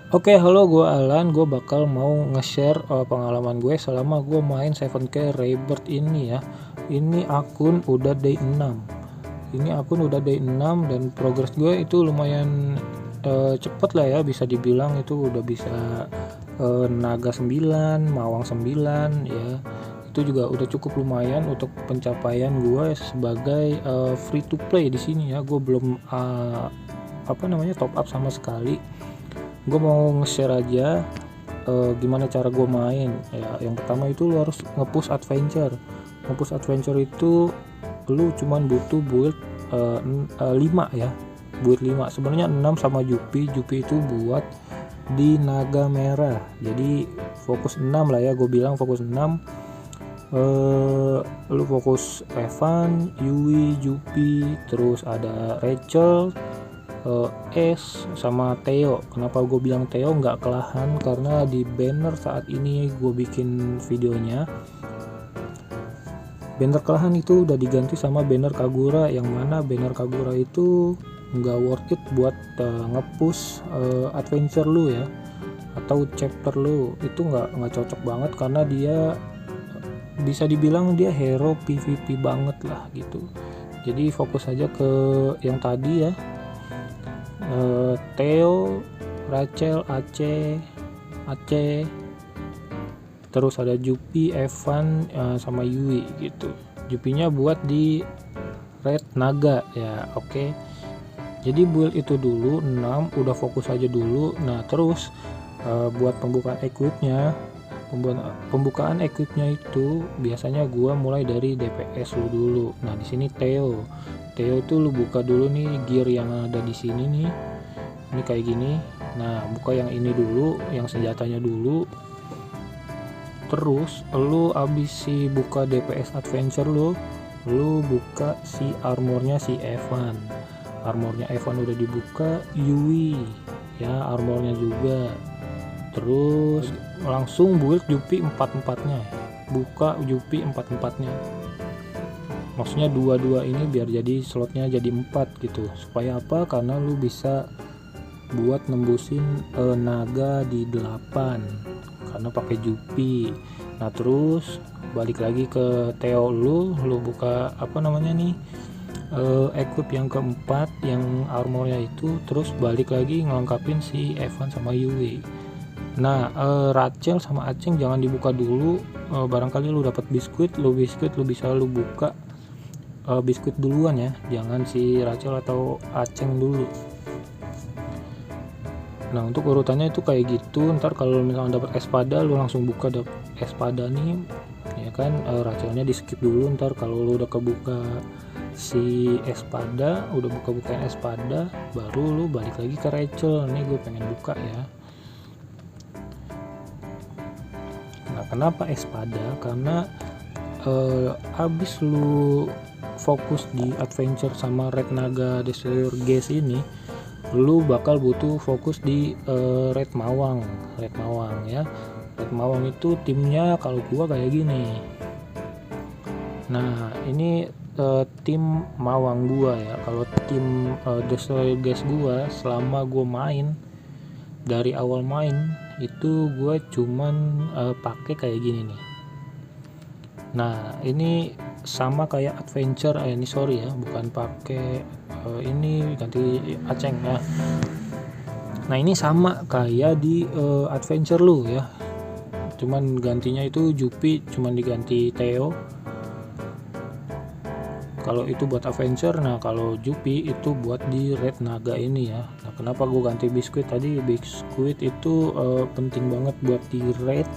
Oke, halo, gue Alan. Gue bakal mau nge-share pengalaman gue selama gue main 7K Rebirth ini ya. Ini akun udah day 6. Dan progres gue itu lumayan cepet lah ya, bisa dibilang itu udah bisa naga 9, mawang 9 ya. Itu juga udah cukup lumayan untuk pencapaian gue sebagai free to play di sini ya. Gue belum top up sama sekali. Gue mau nge-share aja gimana cara gue main ya. Yang pertama itu lo harus nge-push adventure itu lu cuman butuh build 5 ya, build 5. Sebenarnya 6 sama Jupi itu buat di naga merah, jadi fokus 6 lah ya, gue bilang fokus 6. Lu fokus Evan, Yui, Jupi, terus ada Rachel, S sama Theo. Kenapa gue bilang Theo nggak kelahan? Karena di banner saat ini gue bikin videonya, banner kelahan itu udah diganti sama banner Kagura, yang mana banner Kagura itu nggak worth it buat nge-push adventure lu ya, atau chapter lu. Itu nggak cocok banget karena dia bisa dibilang dia hero PvP banget lah gitu. Jadi fokus aja ke yang tadi ya, Theo, Rachel, Aceh, terus ada Jupi, Evan, sama Yui gitu. Jupinya buat di red naga ya. Oke. Jadi build itu dulu 6, udah fokus aja dulu. Nah terus buat pembukaan equipnya itu biasanya gua mulai dari DPS dulu. Nah di sini Theo itu lu buka dulu nih gear yang ada di sini nih, ini kayak gini. Nah buka yang ini dulu, yang senjatanya dulu. Terus lu abis si buka DPS adventure lu buka si armornya si Evan. Armornya Evan udah dibuka, Yui ya armornya juga. Terus langsung build Jupi 4-4-nya, buka Jupi 4-4-nya. Maksudnya 2-2 ini biar jadi slotnya jadi 4 gitu. Supaya apa? Karena lu bisa buat nembusin naga di 8 karena pakai Jupi. Nah terus balik lagi ke Theo, lu buka equip yang keempat yang armornya itu, terus balik lagi ngelengkapin si Evan sama Yui. Nah Rachel sama Aceng jangan dibuka dulu, barangkali lu dapat biskuit lu bisa lu buka biskuit duluan ya, jangan si Rachel atau Aceng dulu. Nah untuk urutannya itu kayak gitu. Ntar kalau misalnya dapat espada lu langsung buka espada nih ya kan. Rachelnya di skip dulu. Ntar kalau lu udah kebuka si espada, udah buka-bukain espada, baru lu balik lagi ke Rachel. Nih gue pengen buka ya. Nah kenapa espada? Karena abis lu fokus di adventure sama red naga destroyer gas ini, lu bakal butuh fokus di red mawang ya. Red mawang itu timnya kalau gua kayak gini. Nah ini tim mawang gua ya. Kalau tim destroyer gas gua selama gua main, dari awal main itu gua cuman pakai kayak gini nih. Nah ini sama kayak adventure, ini sorry ya, bukan pakai ini, ganti Aceng ya. Nah ini sama kayak di adventure lu ya, cuman gantinya itu Jupi cuman diganti Theo kalau itu buat adventure. Nah kalau Jupi itu buat di red naga ini ya. Nah kenapa gue ganti biskuit tadi? Biskuit itu penting banget buat di red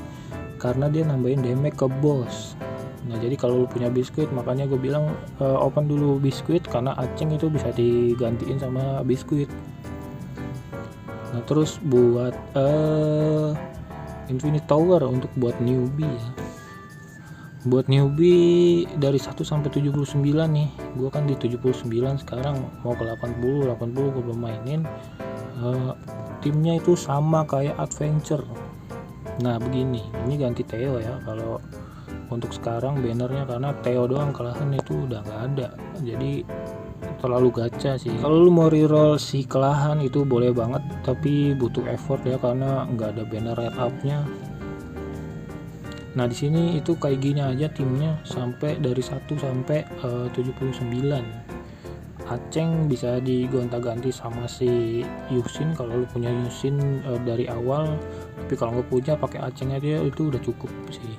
karena dia nambahin damage ke boss. Nah jadi kalau lu punya biskuit, makanya gue bilang open dulu biskuit, karena Aceng itu bisa digantiin sama biskuit. Nah terus buat Infinite Tower untuk buat newbie ya. Buat newbie dari 1 sampai 79 nih, gue kan di 79 sekarang, mau ke 80 gue belum mainin. Timnya itu sama kayak adventure. Nah begini, ini ganti Theo ya kalau untuk sekarang bannernya, karena Theo doang kelahan itu udah nggak ada. Jadi terlalu gacha sih. Kalau lu mau reroll si kelahan itu boleh banget, tapi butuh effort ya karena nggak ada banner red up-nya. Nah di sini itu kayak gini aja timnya sampai dari 1 sampai 79. Aceng bisa digonta-ganti sama si Yusin kalau lu punya Yusin dari awal, tapi kalau nggak punya pakai Aceng aja itu udah cukup sih.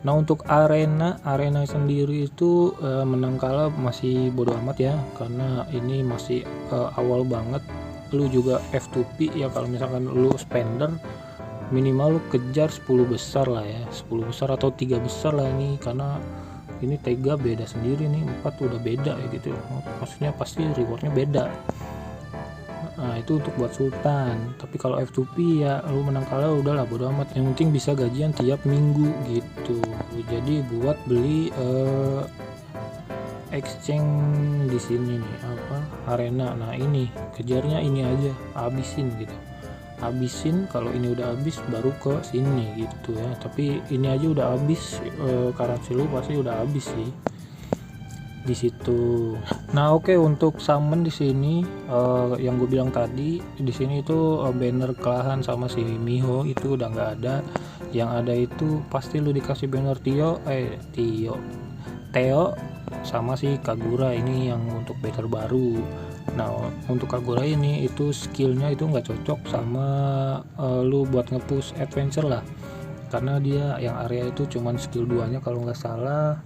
Nah untuk arena sendiri itu menang kalah masih bodo amat ya, karena ini masih awal banget. Lu juga F2P ya, kalau misalkan lu spender minimal lu kejar 10 besar lah ya, 10 besar atau 3 besar lah ini, karena ini 3 beda sendiri nih, 4 udah beda ya gitu, maksudnya pasti rewardnya beda. Nah itu untuk buat sultan, tapi kalau F2P ya lu menang kalah udahlah bodo amat, yang penting bisa gajian tiap minggu gitu. Jadi buat beli exchange di sini nih apa arena, nah ini kejarnya ini aja, habisin gitu, habisin. Kalau ini udah habis baru ke sini gitu ya, tapi ini aja udah habis, currency lu pasti udah habis sih di situ. Nah oke, untuk summon di sini yang gue bilang tadi, di sini itu banner kelahan sama si Miho itu udah nggak ada. Yang ada itu pasti lu dikasih banner Teo sama si Kagura, ini yang untuk banner baru. Nah untuk Kagura ini itu skillnya itu nggak cocok sama lu buat nge-push adventure lah, karena dia yang area itu cuman skill 2 nya kalau nggak salah.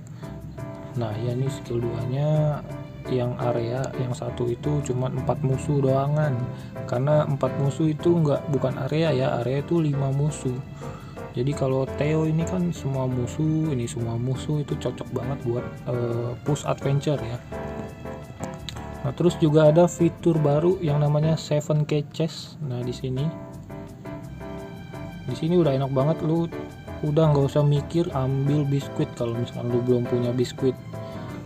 Nah ya ini skill 2 nya yang area, yang satu itu cuma 4 musuh doangan, karena 4 musuh itu bukan area ya, area itu 5 musuh. Jadi kalau Theo ini kan semua musuh, ini semua musuh, itu cocok banget buat push adventure ya. Nah terus juga ada fitur baru yang namanya 7K chest. Nah di sini udah enak banget, lu udah nggak usah mikir ambil biskuit kalau misalkan lu belum punya biskuit.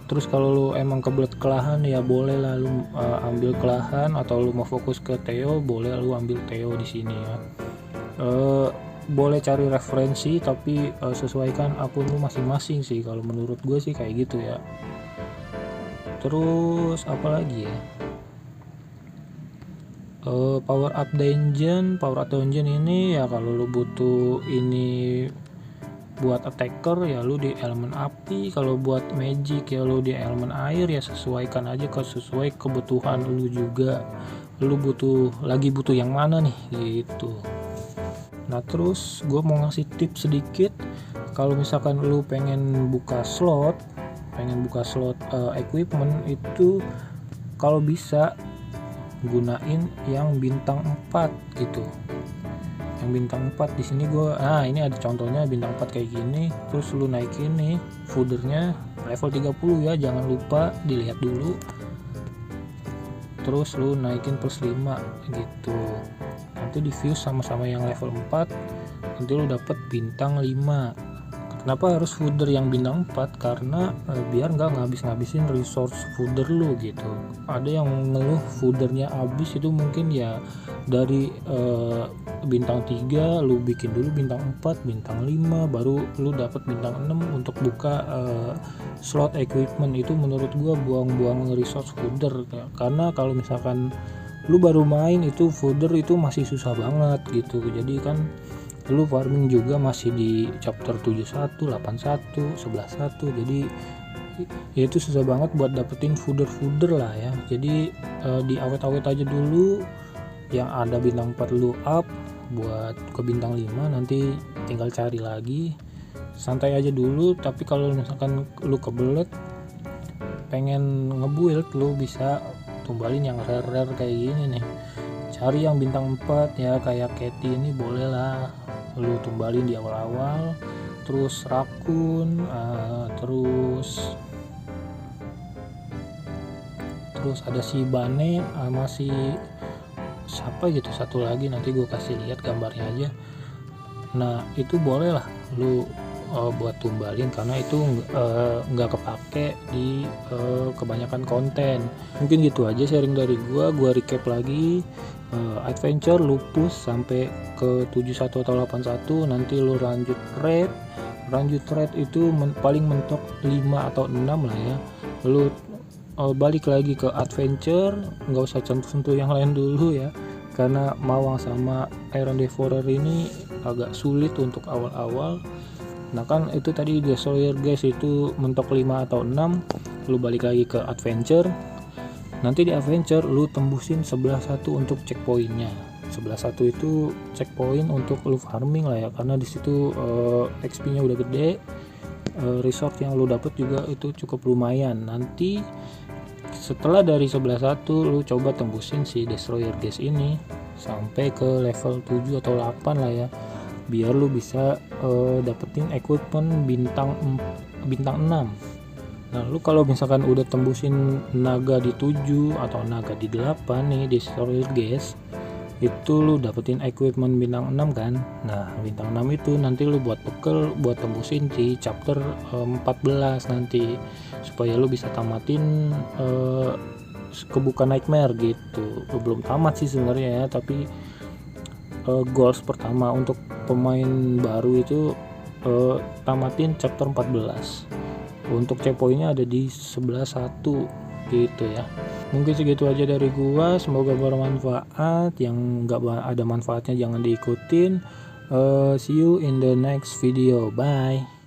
Terus kalau lu emang kebelet kelahan ya boleh lah lu ambil kelahan, atau lu mau fokus ke Theo boleh lu ambil Theo di sini ya. Boleh cari referensi, tapi sesuaikan akun lu masing-masing sih, kalau menurut gue sih kayak gitu ya. Terus apa lagi ya, power up dungeon ini ya kalau lu butuh ini buat attacker ya lu di elemen api, kalau buat magic ya lu di elemen air ya, sesuaikan aja sesuai kebutuhan lu juga, lu butuh yang mana nih gitu. Nah terus gue mau ngasih tips sedikit, kalau misalkan lu pengen buka slot equipment itu, kalau bisa gunain yang bintang 4 gitu. Yang bintang 4 di sini ini ada contohnya bintang 4 kayak gini. Terus lu naikin nih foodernya level 30 ya, jangan lupa dilihat dulu. Terus lu naikin plus 5 gitu. Nanti di fuse sama-sama yang level 4, nanti lu dapet bintang 5. Kenapa harus fooder yang bintang 4? Karena biar nggak ngabis-ngabisin resource fooder lu gitu. Ada yang ngeluh foodernya habis, itu mungkin ya dari bintang 3 lu bikin dulu bintang 4, bintang 5, baru lu dapet bintang 6 untuk buka slot equipment. Itu menurut gua buang-buang resource fooder ya. Karena kalau misalkan lu baru main itu fooder itu masih susah banget gitu. Jadi kan lu farming juga masih di chapter 71, 81, 11.1, jadi ya itu susah banget buat dapetin fooder lah ya. Jadi di awet-awet aja dulu, yang ada bintang 4 lu up buat ke bintang 5, nanti tinggal cari lagi, santai aja dulu. Tapi kalau misalkan lu kebelet pengen ngebuild, lu bisa tumbalin yang rare kayak gini nih, cari yang bintang 4 ya, kayak Katie ini boleh lah lu tumbalin di awal-awal. Terus Rakun, terus ada si Bane sama si siapa gitu satu lagi, nanti gue kasih lihat gambarnya aja. Nah itu boleh lah lu buat tumbalin, karena itu nggak kepake di kebanyakan konten. Mungkin gitu aja sharing dari gua recap lagi. Adventure lu push sampai ke 71 atau 81, nanti lu lanjut raid, Lanjut trade itu paling mentok 5 atau 6 lah ya. Lalu balik lagi ke adventure, nggak usah sentuh yang lain dulu ya, karena Mawang sama Iron Devourer ini agak sulit untuk awal-awal. Nah kan itu tadi Destroyer guys itu mentok 5 atau 6, lu balik lagi ke adventure. Nanti di adventure lu tembusin 11.1 untuk checkpointnya. 11.1 itu checkpoint untuk lu farming lah ya, karena disitu XP nya udah gede, resort yang lu dapet juga itu cukup lumayan. Nanti setelah dari 11.1 lu coba tembusin si Destroyer guys ini sampai ke level 7 atau 8 lah ya, biar lu bisa dapetin equipment bintang 6. Nah lu kalau misalkan udah tembusin naga di 7 atau naga di 8 nih Destroyer guys, itu lu dapetin equipment bintang 6 kan. Nah bintang 6 itu nanti lu buat bekal buat tembusin di chapter 14 nanti, supaya lu bisa tamatin kebuka nightmare gitu. Belum tamat sih sebenarnya ya, tapi goals pertama untuk pemain baru itu tamatin chapter 14. Untuk checkpointnya ada di 11.1 gitu ya. Mungkin segitu aja dari gua, semoga bermanfaat. Yang nggak ada manfaatnya jangan diikutin. See you in the next video, bye.